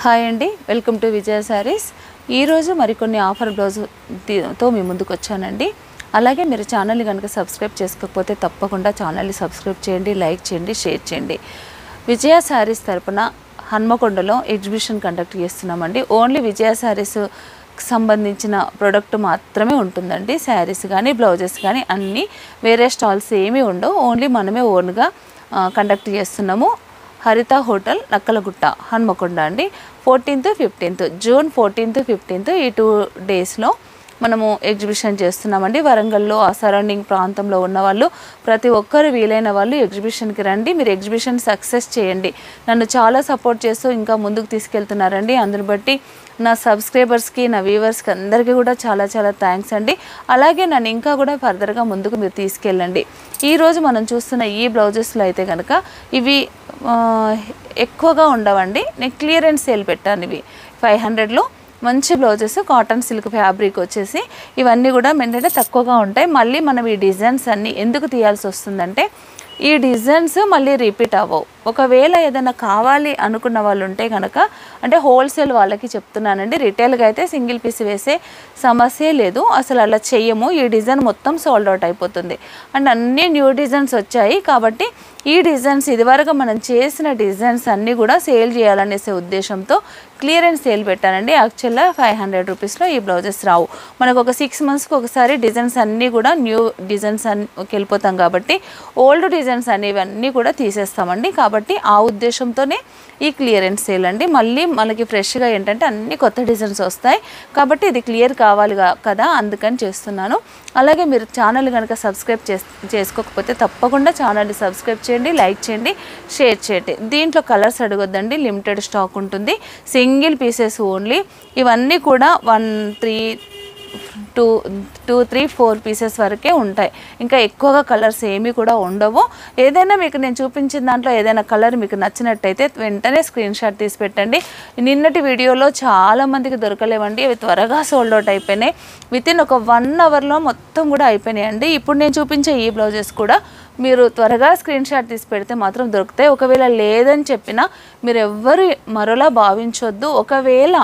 Hi అండి, welcome to విజయ శారీస్. ఈరోజు మరికొన్ని ఆఫర్ బ్లౌజ్తో మీ ముందుకు వచ్చానండి. అలాగే మీరు ఛానల్ని కనుక సబ్స్క్రైబ్ చేసుకోకపోతే తప్పకుండా ఛానల్ని సబ్స్క్రైబ్ చేయండి, లైక్ చేయండి, షేర్ చేయండి. విజయ శారీస్ తరపున హన్మకొండలో ఎగ్జిబిషన్ కండక్ట్ చేస్తున్నామండి. ఓన్లీ విజయ శారీస్ సంబంధించిన ప్రోడక్ట్ మాత్రమే ఉంటుందండి. శారీస్ కానీ బ్లౌజెస్ కానీ అన్నీ వేరే స్టాల్స్ ఏమీ ఉండవు. ఓన్లీ మనమే ఓన్గా కండక్ట్ చేస్తున్నాము. హరిత హోటల్ నక్కలగుట్ట హన్మకొండ అండి. 14th, 15th June 14th, 15th ఈ 2 డేస్లో మనము ఎగ్జిబిషన్ చేస్తున్నామండి. వరంగల్లో ఆ సరౌండింగ్ ప్రాంతంలో ఉన్న వాళ్ళు ప్రతి ఒక్కరు వీలైన వాళ్ళు ఎగ్జిబిషన్కి రండి. మీరు ఎగ్జిబిషన్ సక్సెస్ చేయండి. నన్ను చాలా సపోర్ట్ చేస్తూ ఇంకా ముందుకు తీసుకెళ్తున్నారండి. అందుని బట్టి నా సబ్స్క్రైబర్స్కి, నా వ్యూవర్స్కి అందరికీ కూడా చాలా చాలా థ్యాంక్స్ అండి. అలాగే నన్ను ఇంకా కూడా ఫర్దర్గా ముందుకు మీరు తీసుకెళ్ళండి. ఈరోజు మనం చూస్తున్న ఈ బ్లౌజెస్లో అయితే కనుక ఇవి ఎక్కువగా ఉండవండి. నేను క్లియరెన్స్ సేల్ పెట్టాను. ఇవి 500లో మంచి బ్లౌజెస్, కాటన్ సిల్క్ ఫ్యాబ్రిక్ వచ్చేసి ఇవన్నీ కూడా ఏంటంటే తక్కువగా ఉంటాయి. మళ్ళీ మనం ఈ డిజైన్స్ అన్నీ ఎందుకు తీయాల్సి వస్తుందంటే ఈ డిజైన్స్ మళ్ళీ రిపీట్ అవ్వవు. ఒకవేళ ఏదైనా కావాలి అనుకున్న వాళ్ళు ఉంటే కనుక, అంటే హోల్సేల్ వాళ్ళకి చెప్తున్నానండి. రిటైల్గా అయితే సింగిల్ పీస్ వేసే సమస్య లేదు, అసలు అలా చెయ్యము. ఈ డిజైన్ మొత్తం సోల్డ్ అవుట్ అయిపోతుంది. అండ్ అన్ని న్యూ డిజైన్స్ వచ్చాయి కాబట్టి ఈ డిజైన్స్ ఇదివరకు మనం చేసిన డిజైన్స్ అన్నీ కూడా సేల్ చేయాలనేసే ఉద్దేశంతో క్లియరెన్స్ సేల్ పెట్టానండి. యాక్చువల్గా 500 రూపీస్లో ఈ బ్లౌజెస్ రావు. మనకు ఒక 6 monthsకి ఒకసారి డిజైన్స్ అన్నీ కూడా న్యూ డిజైన్స్ వెళ్ళిపోతాం కాబట్టి ఓల్డ్ డిజైన్స్ అనేవన్నీ కూడా తీసేస్తామండి. కాబట్టి ఆ ఉద్దేశంతోనే ఈ క్లియరెన్స్ సేల్ అండి. మళ్ళీ మనకి ఫ్రెష్గా ఏంటంటే అన్ని కొత్త డిజైన్స్ వస్తాయి కాబట్టి ఇది క్లియర్ కావాలి కదా, అందుకని చేస్తున్నాను. అలాగే మీరు ఛానల్ కనుక సబ్స్క్రైబ్ చేసుకోకపోతే తప్పకుండా ఛానల్ని సబ్స్క్రైబ్ చేయండి, లైక్ చేయండి, షేర్ చేయండి. దీంట్లో కలర్స్ అడగొద్దండి, లిమిటెడ్ స్టాక్ ఉంటుంది. Single pieces only. ఇవన్నీ కూడా 1, 3, 2, 3, 4 పీసెస్ వరకే ఉంటాయి. ఇంకా ఎక్కువగా కలర్స్ ఏమీ కూడా ఉండవు. ఏదైనా మీకు నేను చూపించిన దాంట్లో ఏదైనా కలర్ మీకు నచ్చినట్టయితే వెంటనే స్క్రీన్ షాట్ తీసి పెట్టండి. నిన్నటి వీడియోలో చాలామందికి దొరకలేవండి, అవి త్వరగా సోల్డ్ అవుట్ అయిపోయినాయి. వితిన్ ఒక 1 అవర్లో మొత్తం కూడా అయిపోయినాయండి. ఇప్పుడు నేను చూపించే ఈ బ్లౌజెస్ కూడా మీరు త్వరగా స్క్రీన్ షాట్ తీసి పెడితే మాత్రం దొరుకుతాయి. ఒకవేళ లేదని చెప్పినా మీరు ఎవ్వరు మరోలా భావించొద్దు. ఒకవేళ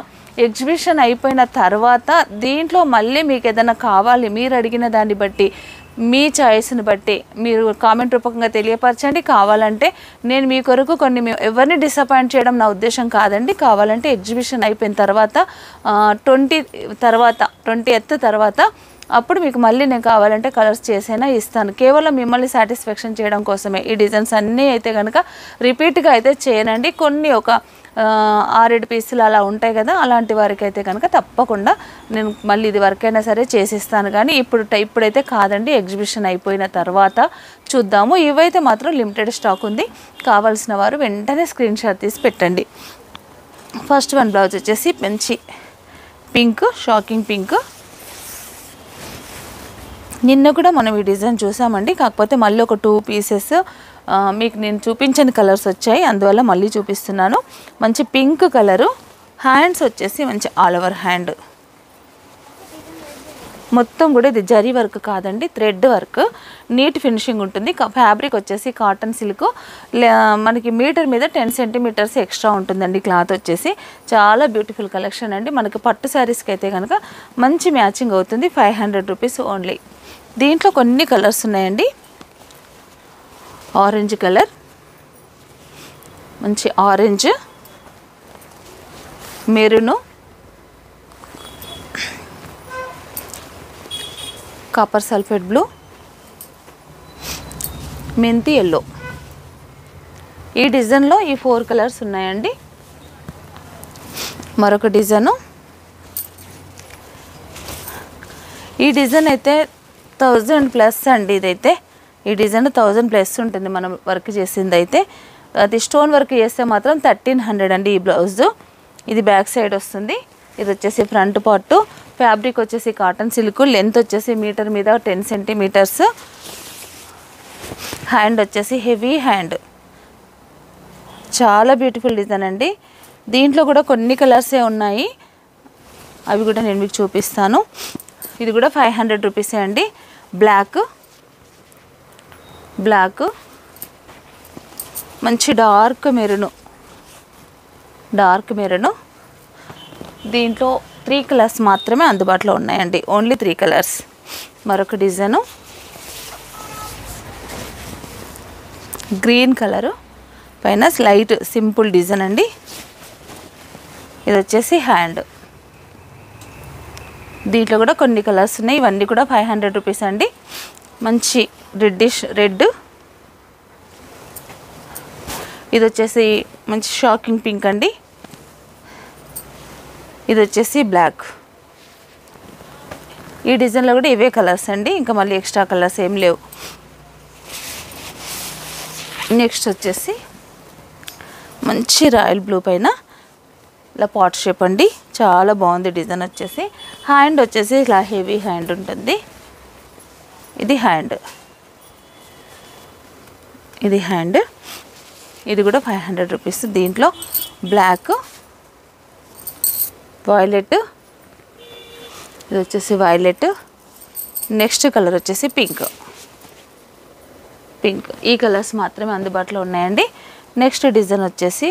ఎగ్జిబిషన్ అయిపోయిన తర్వాత దీంట్లో మళ్ళీ మీకు ఏదైనా కావాలి, మీరు అడిగిన దాన్ని బట్టి, మీ చాయిస్ని బట్టి మీరు కామెంట్ రూపకంగా తెలియపరచండి. కావాలంటే నేను మీ కొరకు కొన్ని ఎవరిని డిసప్పాయింట్ చేయడం నా ఉద్దేశం కాదండి. కావాలంటే ఎగ్జిబిషన్ అయిపోయిన తర్వాత 20th తర్వాత అప్పుడు మీకు మళ్ళీ నేను కావాలంటే కలర్స్ చేసైనా ఇస్తాను. కేవలం మిమ్మల్ని సాటిస్ఫాక్షన్ చేయడం కోసమే. ఈ డిజైన్స్ అన్నీ అయితే కనుక రిపీట్గా అయితే చేయనండి. కొన్ని ఒక 6-7 పీసులు అలా ఉంటాయి కదా, అలాంటి వారికి అయితే కనుక తప్పకుండా నేను మళ్ళీ ఇది వరకైనా సరే చేసిస్తాను. కానీ ఇప్పుడైతే కాదండి, ఎగ్జిబిషన్ అయిపోయిన తర్వాత చూద్దాము. ఇవైతే మాత్రం లిమిటెడ్ స్టాక్ ఉంది. కావాల్సిన వారు వెంటనే స్క్రీన్ షాట్ తీసి పెట్టండి. ఫస్ట్ వన్ బ్లౌజ్ వచ్చేసి మంచి పింక్, షాకింగ్ పింక్. నిన్న కూడా మనం ఈ డిజైన్ చూసామండి, కాకపోతే మళ్ళీ ఒక 2 పీసెస్ మీకు నేను చూపించని కలర్స్ వచ్చాయి, అందువల్ల మళ్ళీ చూపిస్తున్నాను. మంచి పింక్ కలరు. హ్యాండ్స్ వచ్చేసి మంచి ఆల్ ఓవర్ హ్యాండ్. మొత్తం కూడా ఇది జరీ వర్క్ కాదండి, థ్రెడ్ వర్క్. నీట్ ఫినిషింగ్ ఉంటుంది. ఫ్యాబ్రిక్ వచ్చేసి కాటన్ సిల్క్. మనకి మీటర్ మీద 10 centimeters ఎక్స్ట్రా ఉంటుందండి. క్లాత్ వచ్చేసి చాలా బ్యూటిఫుల్ కలెక్షన్ అండి. మనకి పట్టు శారీస్కి అయితే కనుక మంచి మ్యాచింగ్ అవుతుంది. 500 రూపీస్ ఓన్లీ. దీంట్లో కొన్ని కలర్స్ ఉన్నాయండి. ఆరెంజ్ కలర్, మంచి orange, maroon, copper sulphate blue, మెంతి ఎల్లో. ఈ డిజైన్లో ఈ 4 కలర్స్ ఉన్నాయండి. మరొక డిజైను. ఈ డిజైన్ అయితే 1000+ అండి. ఇదైతే ఈ డిజైన్ 1000+ ఉంటుంది మనం వర్క్ చేసింది అయితే. అది స్టోన్ వర్క్ చేస్తే మాత్రం 1300 అండి ఈ బ్లౌజ్. ఇది బ్యాక్ సైడ్ వస్తుంది. ఇది వచ్చేసి ఫ్రంట్ పార్ట్. ఫ్యాబ్రిక్ వచ్చేసి కాటన్ సిల్క్. లెంత్ వచ్చేసి మీటర్ మీద 10 centimeters. హ్యాండ్ వచ్చేసి హెవీ హ్యాండ్. చాలా బ్యూటిఫుల్ డిజైన్ అండి. దీంట్లో కూడా కొన్ని కలర్సే ఉన్నాయి, అవి కూడా నేను మీకు చూపిస్తాను. ఇది కూడా 500 రూపీసే అండి. బ్లాక్, మంచి డార్క్ మెరూన్, దీంట్లో 3 కలర్స్ మాత్రమే అందుబాటులో ఉన్నాయండి, ఓన్లీ 3 కలర్స్. మరొక డిజైను గ్రీన్ కలరు పైన స్లైట్ సింపుల్ డిజైన్ అండి. ఇది వచ్చేసి హ్యాండ్. దీంట్లో కూడా కొన్ని కలర్స్ ఉన్నాయి. ఇవన్నీ కూడా 500 రూపీస్ అండి. మంచి రెడ్డిష్ రెడ్. ఇది వచ్చేసి మంచి షాకింగ్ పింక్ అండి. ఇది వచ్చేసి బ్లాక్. ఈ డిజైన్లో కూడా ఇవే కలర్స్ అండి, ఇంకా మళ్ళీ ఎక్స్ట్రా కలర్స్ ఏం లేవు. నెక్స్ట్ వచ్చేసి మంచి రాయల్ బ్లూ పైన ఇలా పాట్ షేప్ అండి, చాలా బాగుంది డిజైన్. వచ్చేసి హ్యాండ్ వచ్చేసి ఇలా హెవీ హ్యాండ్ ఉంటుంది. ఇది హ్యాండ్, ఇది హ్యాండ్. ఇది కూడా 500 రూపీస్. దీంట్లో బ్లాక్, వైలెట్, ఇది వచ్చేసి వైలెట్. నెక్స్ట్ కలర్ వచ్చేసి పింక్. పింక్ ఈ కలర్స్ మాత్రమే అందుబాటులో ఉన్నాయండి. నెక్స్ట్ డిజైన్ వచ్చేసి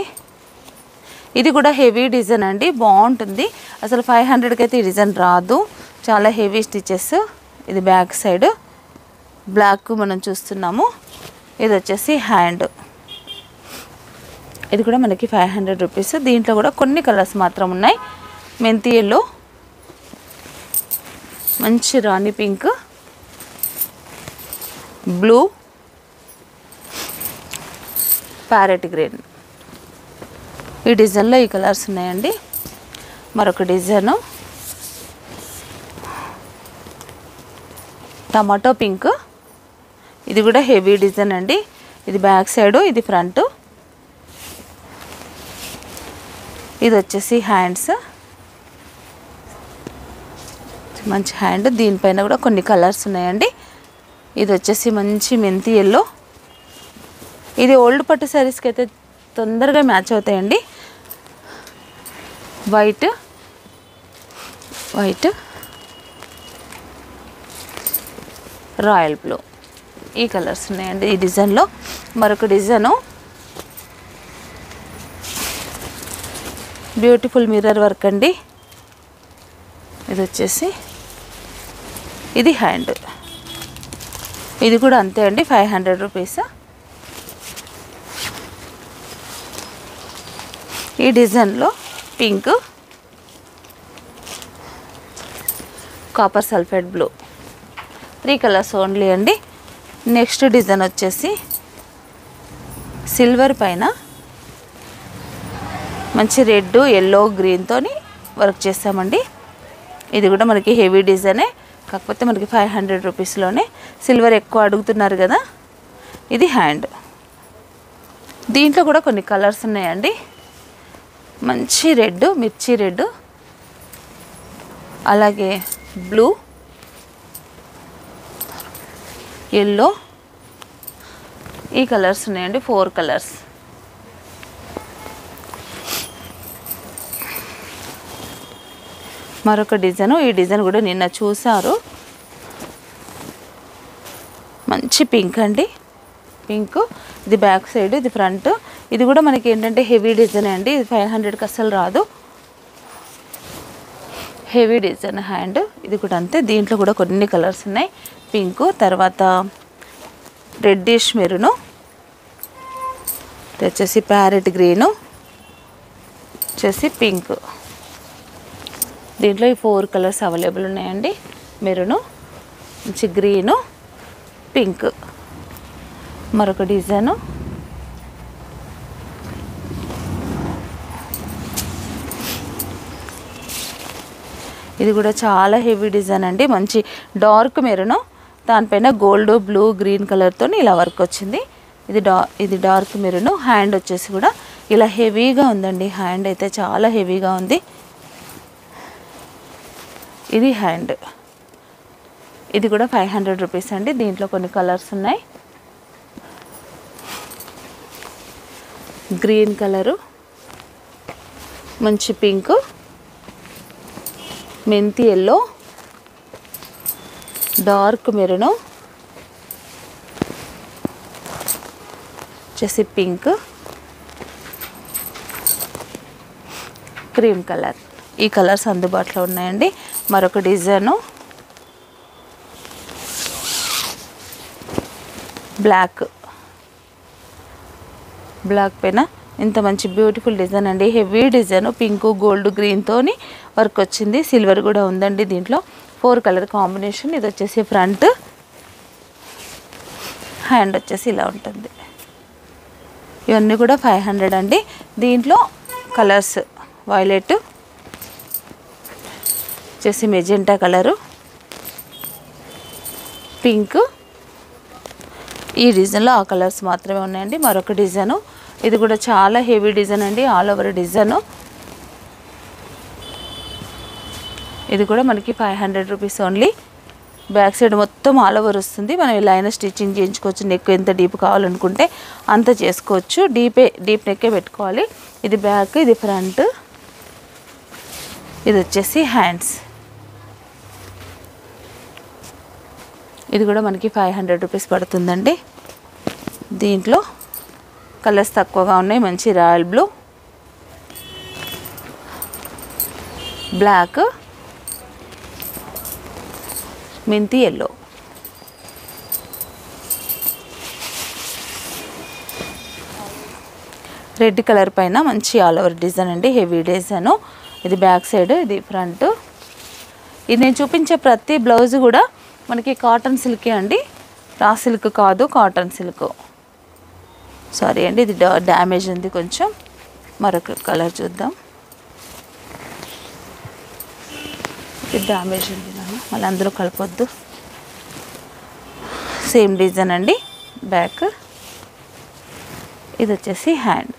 ఇది కూడా హెవీ డిజైన్ అండి, బాగుంటుంది. అసలు 500కి అయితే ఈ డిజైన్ రాదు, చాలా హెవీ స్టిచెస్. ఇది బ్యాక్ సైడ్ బ్లాక్ మనం చూస్తున్నాము. ఇది వచ్చేసి హ్యాండ్. ఇది కూడా మనకి 500 రూపీస్. దీంట్లో కూడా కొన్ని కలర్స్ మాత్రం ఉన్నాయి. మెంతి ఎల్లో, మంచి రాణి పింక్, బ్లూ, ప్యారెట్ గ్రీన్. ఈ డిజైన్లో ఈ కలర్స్ ఉన్నాయండి. మరొక డిజైను టమాటో పింక్. ఇది కూడా హెవీ డిజైన్ అండి. ఇది బ్యాక్ సైడ్, ఇది ఫ్రంట్. ఇది వచ్చేసి హ్యాండ్స్, మంచి హ్యాండ్. దీనిపైన కూడా కొన్ని కలర్స్ ఉన్నాయండి. ఇది వచ్చేసి మంచి మెంతి ఎల్లో. ఇది ఓల్డ్ పట్టు శారీస్కి అయితే తొందరగా మ్యాచ్ అవుతాయండి. వైట్, వైట్, రాయల్ బ్లూ ఈ కలర్స్ ఉన్నాయండి ఈ డిజైన్లో. మరొక డిజైను బ్యూటిఫుల్ మిర్రర్ వర్క్ అండి. ఇది వచ్చేసి ఇది హ్యాండ్. ఇది కూడా అంతే అండి, 500 రూపీస్. ఈ డిజైన్లో pink, copper sulphate blue 3 colours only అండి. నెక్స్ట్ డిజైన్ వచ్చేసి సిల్వర్ పైన మంచి రెడ్, ఎల్లో, గ్రీన్తో వర్క్ చేస్తామండి. ఇది కూడా మనకి హెవీ డిజైనే, కాకపోతే మనకి 500 రూపీస్లోనే. సిల్వర్ ఎక్కువ అడుగుతున్నారు కదా. ఇది హ్యాండ్. దీంట్లో కూడా కొన్ని కలర్స్ ఉన్నాయండి. మంచి రెడ్, మిర్చి రెడ్, అలాగే బ్లూ, ఎల్లో ఈ కలర్స్ ఉన్నాయండి. 4 కలర్స్. మరొక డిజైన్. ఈ డిజైన్ కూడా నిన్న చూసారు. మంచి పింక్ అండి, పింక్. ఇది బ్యాక్ సైడ్, ఇది ఫ్రంట్. ఇది కూడా మనకి ఏంటంటే హెవీ డిజైన్ అండి. ఇది 500కి అస్సలు రాదు, హెవీ డిజైన్ హ్యాండ్. ఇది కూడా అంతే. దీంట్లో కూడా కొన్ని కలర్స్ ఉన్నాయి. పింక్, తర్వాత రెడ్డిష్ మెరూను, వచ్చేసి ప్యారెట్ గ్రీను, వచ్చేసి పింక్. దీంట్లో ఈ 4 కలర్స్ అవైలబుల్ ఉన్నాయండి. మెరూను, మంచి గ్రీను, పింక్. మరొక డిజైను ఇది కూడా చాలా హెవీ డిజైన్ అండి. మంచి డార్క్ మెరూను, దానిపైన గోల్డ్, బ్లూ, గ్రీన్ కలర్తో ఇలా వర్క్ వచ్చింది. ఇది డార్క్ మెరూను. హ్యాండ్ వచ్చేసి కూడా ఇలా హెవీగా ఉందండి. హ్యాండ్ అయితే చాలా హెవీగా ఉంది. ఇది హ్యాండ్. ఇది కూడా 500 రూపీస్ అండి. దీంట్లో కొన్ని కలర్స్ ఉన్నాయి. గ్రీన్ కలరు, మంచి పింక్, మెంతి ఎల్లో, డార్క్ మెరూను, వచ్చేసి పింక్, క్రీమ్ కలర్. ఈ కలర్స్ అందుబాటులో ఉన్నాయండి. మరొక డిజైను బ్లాక్ పైన ఇంత మంచి బ్యూటిఫుల్ డిజైన్ అండి. హెవీ డిజైన్ పింక్ గోల్డ్ గ్రీన్తోని వర్క్ వచ్చింది. సిల్వర్ కూడా ఉందండి. దీంట్లో 4 కలర్ కాంబినేషన్. ఇది వచ్చేసి ఫ్రంట్, హ్యాండ్ వచ్చేసి ఇలా ఉంటుంది. ఇవన్నీ కూడా 500 అండి. దీంట్లో కలర్స్ వైలెట్ వచ్చేసి మెజెంటా కలరు, పింక్, ఈ డిజైన్లో ఆ కలర్స్ మాత్రమే ఉన్నాయండి. మరొక డిజైను ఇది కూడా చాలా హెవీ డిజైన్ అండి. All over design. ఇది కూడా మనకి 500 రూపీస్ ఓన్లీ. బ్యాక్ సైడ్ మొత్తం ఆల్ ఓవర్ వస్తుంది. మనం ఇలా అయినా స్టిచ్చింగ్ చేయించుకోవచ్చు. నెక్ ఎంత డీప్ కావాలనుకుంటే అంత చేసుకోవచ్చు. డీప్ నెక్కే పెట్టుకోవాలి. ఇది బ్యాక్, ఇది ఫ్రంట్, ఇది వచ్చేసి హ్యాండ్స్. ఇది కూడా మనకి 500 రూపీస్ పడుతుందండి. దీంట్లో కలర్స్ తక్కువగా ఉన్నాయి. మంచి రాయల్ బ్లూ, బ్లాక్, మెంతి ఎల్లో, రెడ్ కలర్ పైన మంచి ఆల్ ఓవర్ డిజైన్ అండి. Heavy design. ఇది బ్యాక్ సైడ్, ఇది ఫ్రంట్. ఇది నేను చూపించే ప్రతి బ్లౌజ్ కూడా మనకి కాటన్ సిల్కే అండి. రా సిల్క్ కాదు, కాటన్ సిల్క్. సారీ అండి, ఇది డ్యామేజ్ ఉంది కొంచెం. మరొక కలర్ చూద్దాం. ఇది డ్యామేజ్ ఉంది నాన్న, మళ్ళీ అందులో కలపొద్దు. సేమ్ డిజైన్ అండి. బ్యాక్, ఇది వచ్చేసి హ్యాండ్.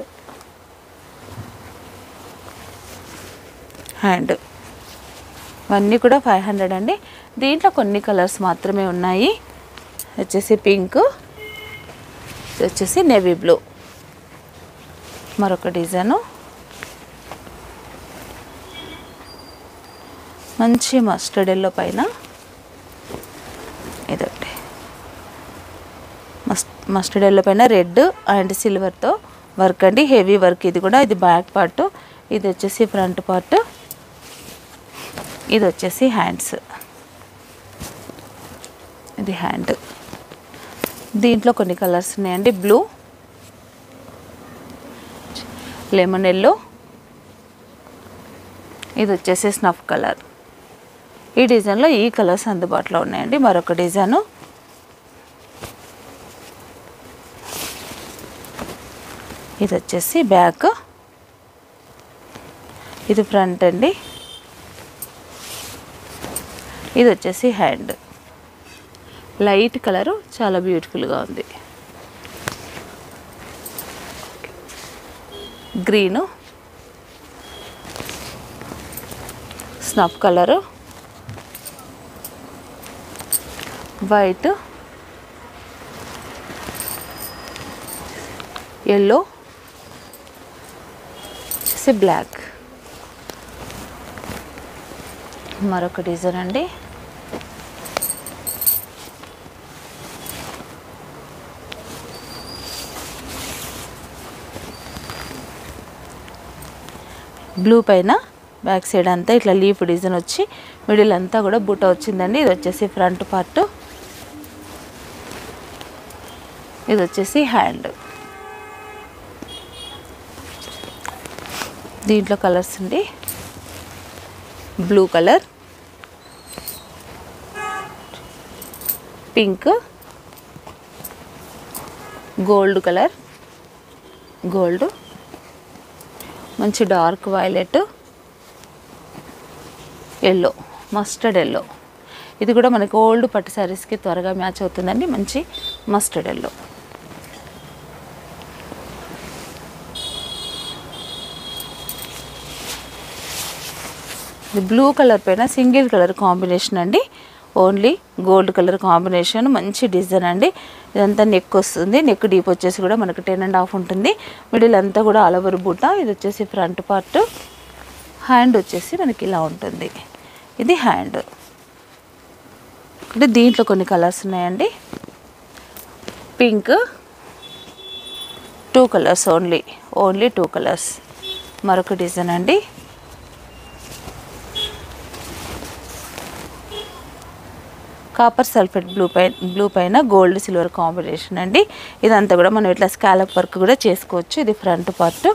ఇవన్నీ కూడా 500 అండి. దీంట్లో కొన్ని కలర్స్ మాత్రమే ఉన్నాయి. వచ్చేసి పింక్, ఇది వచ్చేసి నేవీ బ్లూ. మరొక డిజైను మంచి మస్టర్డ్ ఎల్లో పైన ఇదొకటి మస్టర్డ్ ఎల్లో పైన రెడ్ అండ్ సిల్వర్తో వర్క్ అండి. Heavy work. ఇది కూడా ఇది బ్యాక్ పార్ట్, ఇది వచ్చేసి ఫ్రంట్ పార్ట్, ఇది వచ్చేసి హ్యాండ్స్. ఇది హ్యాండ్. దీంట్లో కొన్ని కలర్స్ ఉన్నాయండి. బ్లూ, లెమన్ ఎల్లో, ఇది వచ్చేసి స్నఫ్ కలర్. ఈ డిజైన్లో ఈ కలర్స్ అందుబాటులో ఉన్నాయండి. మరొక డిజైను ఇది వచ్చేసి బ్యాక్, ఇది ఫ్రంట్ అండి, ఇది వచ్చేసి హ్యాండ్. లైట్ కలరు చాలా బ్యూటిఫుల్గా ఉంది. Green, snuff colour, white, yellow, వచ్చేసి బ్లాక్. మరొక డిజైన్ అండి. బ్లూ పైన బ్యాక్ సైడ్ అంతా ఇట్లా లీఫ్ డిజైన్ వచ్చి మిడిల్ అంతా కూడా బూట వచ్చిందండి. ఇది వచ్చేసి ఫ్రంట్ పార్ట్, ఇది వచ్చేసి హ్యాండ్. దీంట్లో కలర్స్ అండి. Blue colour, pink, gold colour, gold, మంచి dark violet, yellow, mustard yellow. ఇది కూడా మనకి ఓల్డ్ పట్టు శారీస్కి త్వరగా మ్యాచ్ అవుతుందండి. మంచి మస్టర్డ్ ఎల్లో. ఇది బ్లూ కలర్ పైన సింగిల్ కలర్ కాంబినేషన్ అండి. Only gold colour combination. మంచి డిజైన్ అండి. ఇదంతా నెక్ వస్తుంది. నెక్ డీప్ వచ్చేసి కూడా మనకు 10.5 ఉంటుంది. మిడిల్ అంతా కూడా ఆల్ ఓవర్ బూట. ఇది వచ్చేసి ఫ్రంట్ పార్ట్. హ్యాండ్ వచ్చేసి మనకి ఇలా ఉంటుంది. ఇది హ్యాండ్. అంటే దీంట్లో కొన్ని కలర్స్ ఉన్నాయండి. Pink, 2 colours only 2 colours. మరొక డిజైన్ అండి. కాపర్ సల్ఫేట్ బ్లూ పైన గోల్డ్ సిల్వర్ కాంబినేషన్ అండి. ఇదంతా కూడా మనం ఇట్లా స్కాలప్ వర్క్ కూడా చేసుకోవచ్చు. ఇది ఫ్రంట్ పార్ట్.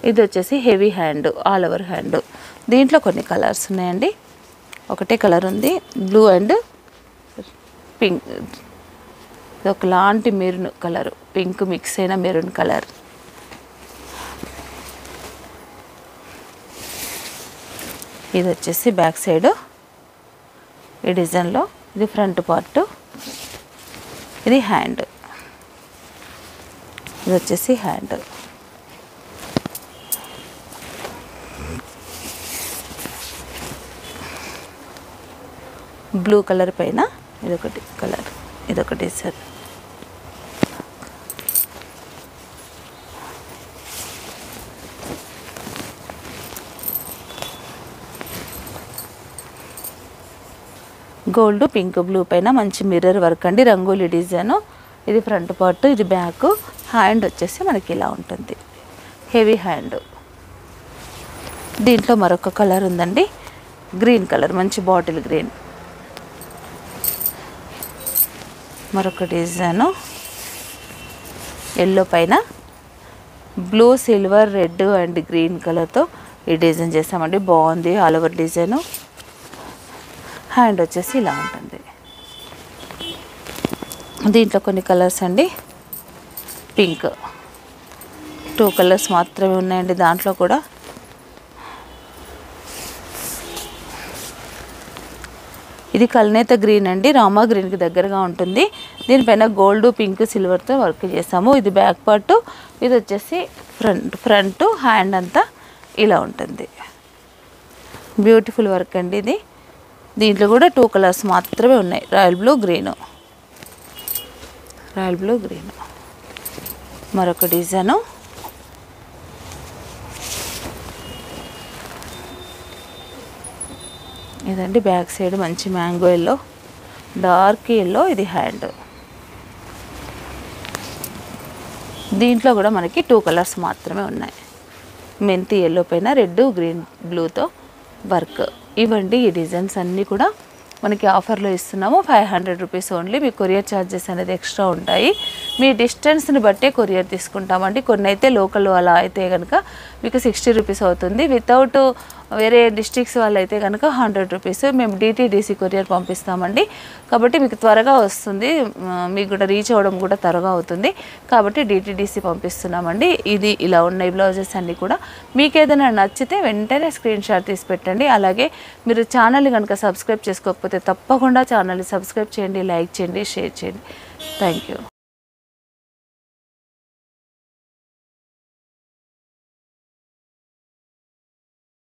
ఇది వచ్చేసి heavy hand, all over hand. దీంట్లో కొన్ని కలర్స్ ఉన్నాయండి. ఒకటే కలర్ ఉంది, బ్లూ అండ్ పింక్. ఇది ఒకలాంటి మెరూన్ కలర్, పింక్ మిక్స్ అయిన మెరూన్ కలర్. ఇది వచ్చేసి బ్యాక్ సైడ్ ఈ డిజైన్లో. ఇది ఫ్రంట్ పార్ట్, ఇది హ్యాండ్. ఇది వచ్చేసి హ్యాండ్. బ్లూ కలర్ పైన ఇదొకటి కలర్, ఇదొకటి సార్. గోల్డ్ పింక్ బ్లూ పైన మంచి మిర్రర్ వర్క్ అండి, రంగోలీ డిజైన్. ఇది ఫ్రంట్ పార్ట్, ఇది బ్యాక్. హ్యాండ్ వచ్చేసి మనకి ఇలా ఉంటుంది, హెవీ హ్యాండ్. దీంట్లో మరొక కలర్ ఉందండి, గ్రీన్ కలర్, మంచి బాటిల్ గ్రీన్. మరొక డిజైను ఎల్లో పైన blue silver red and green కలర్తో ఈ డిజైన్ చేసామండి. బాగుంది ఆల్ ఓవర్ డిజైను. హ్యాండ్ వచ్చేసి ఇలా ఉంటుంది. దీంట్లో కొన్ని కలర్స్ అండి, పింక్. 2 కలర్స్ మాత్రమే ఉన్నాయండి దాంట్లో కూడా. ఇది కల్నేత గ్రీన్ అండి, రామా గ్రీన్కి దగ్గరగా ఉంటుంది. దీనిపైన గోల్డ్ పింక్ సిల్వర్తో వర్క్ చేసాము. ఇది బ్యాక్ పార్ట్, ఇది వచ్చేసి ఫ్రంట్ హ్యాండ్ అంతా ఇలా ఉంటుంది. బ్యూటిఫుల్ వర్క్ అండి ఇది. దీంట్లో కూడా 2 కలర్స్ మాత్రమే ఉన్నాయి, royal blue green. Royal blue green. మరొక డిజైను ఇదండి, బ్యాక్ సైడ్ మంచి మ్యాంగో ఎల్లో, డార్క్ ఎల్లో. ఇది హ్యాండ్. దీంట్లో కూడా మనకి 2 కలర్స్ మాత్రమే ఉన్నాయి. మెంతి ఎల్లో పైన రెడ్ గ్రీన్ బ్లూతో వర్క్. ఇవ్వండి ఈ డిజైన్స్ అన్నీ కూడా మనకి ఆఫర్లో ఇస్తున్నాము. 500 రూపీస్ ఓన్లీ. మీ కొరియర్ ఛార్జెస్ అనేది ఎక్స్ట్రా ఉంటాయి. మీ డిస్టెన్స్ని బట్టే కొరియర్ తీసుకుంటామండి. కొన్ని అయితే లోకల్ అలా అయితే కనుక మీకు 60 రూపీస్ అవుతుంది. వితౌట్ వేరే డిస్ట్రిక్ట్స్ వాళ్ళు అయితే కనుక 100 రూపీస్. మేము DTDC కొరియర్ పంపిస్తామండి. కాబట్టి మీకు త్వరగా వస్తుంది, మీకు కూడా రీచ్ అవ్వడం కూడా త్వరగా అవుతుంది. కాబట్టి DTDC పంపిస్తున్నామండి. ఇది ఇలా ఉన్నాయి బ్లౌజెస్ అన్నీ కూడా. మీకు ఏదైనా నచ్చితే వెంటనే స్క్రీన్ షాట్ తీసి పెట్టండి. అలాగే మీరు ఛానల్ని కనుక సబ్స్క్రైబ్ చేసుకోకపోతే తప్పకుండా ఛానల్ని సబ్స్క్రైబ్ చేయండి, లైక్ చేయండి, షేర్ చేయండి. Thank you.